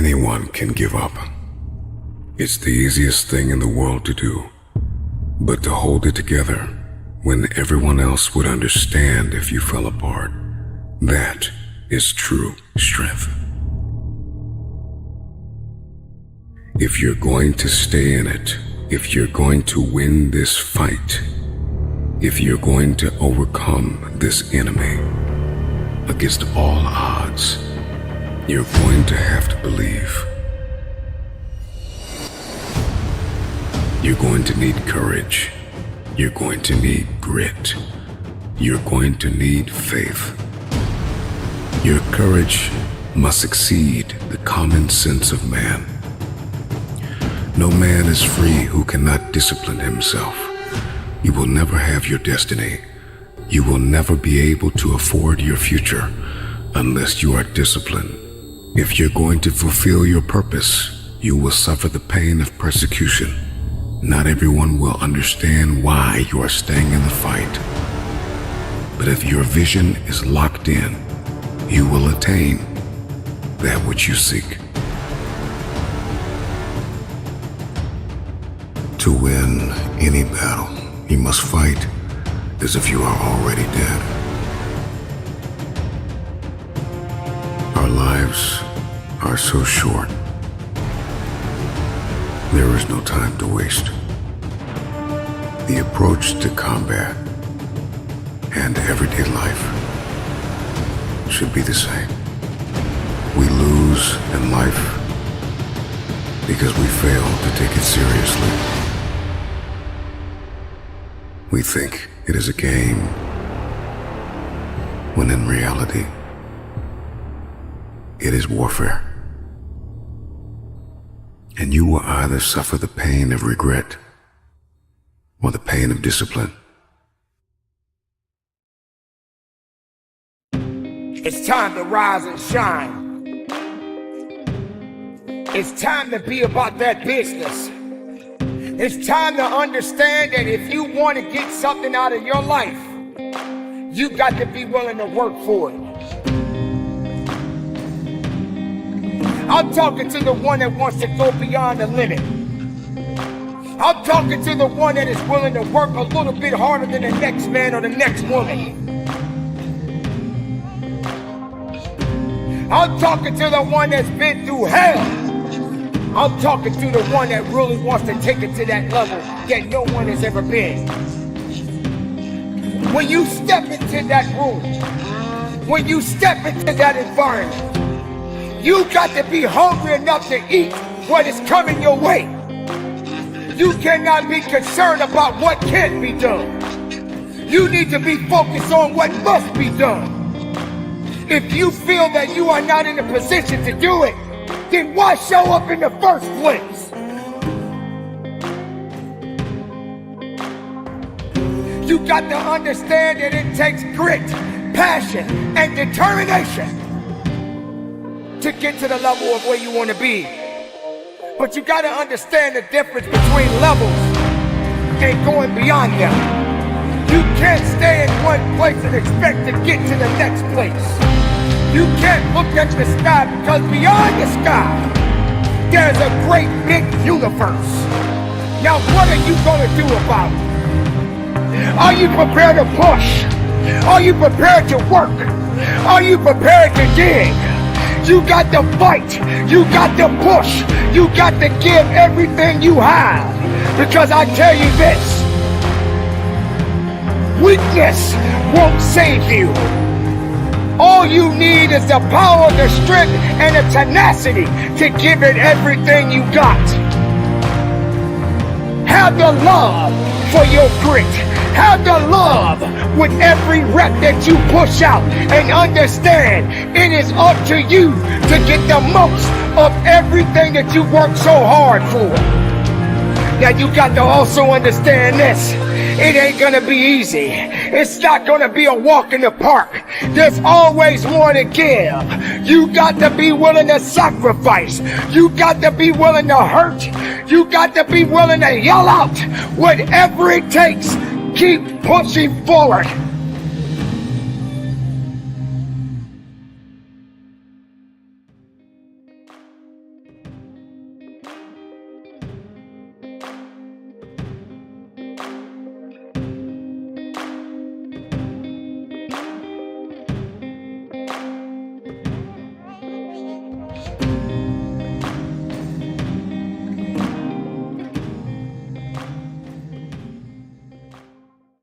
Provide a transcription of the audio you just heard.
anyone can give up. It's the easiest thing in the world to do, but to hold it together when everyone else would understand if you fell apart, that is true strength. If you're going to stay in it, if you're going to win this fight, if you're going to overcome this enemy against all odds, you're going to have to believe. You're going to need courage. You're going to need grit. You're going to need faith. Your courage must exceed the common sense of man. No man is free who cannot discipline himself. You will never have your destiny. You will never be able to afford your future unless you are disciplined. If you're going to fulfill your purpose, you will suffer the pain of persecution. Not everyone will understand why you are staying in the fight. But if your vision is locked in, you will attain that which you seek. To win any battle, you must fight as if you are already dead. Our lives are so short. There is no time to waste. The approach to combat and everyday life should be the same. We lose in life because we fail to take it seriously. We think it is a game, when in reality, it is warfare. And you will either suffer the pain of regret or the pain of discipline. It's time to rise and shine. It's time to be about that business. It's time to understand that if you want to get something out of your life, you got to be willing to work for it. I'm talking to the one that wants to go beyond the limit. I'm talking to the one that is willing to work a little bit harder than the next man or the next woman. I'm talking to the one that's been through hell. I'm talking to the one that really wants to take it to that level that no one has ever been. When you step into that room, when you step into that environment, you got to be hungry enough to eat what is coming your way. You cannot be concerned about what can be done. You need to be focused on what must be done. If you feel that you are not in a position to do it, then why show up in the first place? You got to understand that it takes grit, passion, and determination to get to the level of where you want to be. But you got to understand the difference between levels and going beyond them. You can't stay in one place and expect to get to the next place. You can't look at the sky because beyond the sky, there's a great big universe. Now what are you going to do about it? Are you prepared to push? Are you prepared to work? Are you prepared to dig? You got to fight. You got to push. You got to give everything you have. Because I tell you this, weakness won't save you. All you need is the power, the strength, and the tenacity to give it everything you got. Have the love for your grit. Have the love with every rep that you push out. And understand, it is up to you to get the most of everything that you work so hard for. Now you got to also understand this. It ain't gonna be easy. It's not gonna be a walk in the park. There's always more to give. You got to be willing to sacrifice. You got to be willing to hurt. You got to be willing to yell out whatever it takes. Keep pushing forward.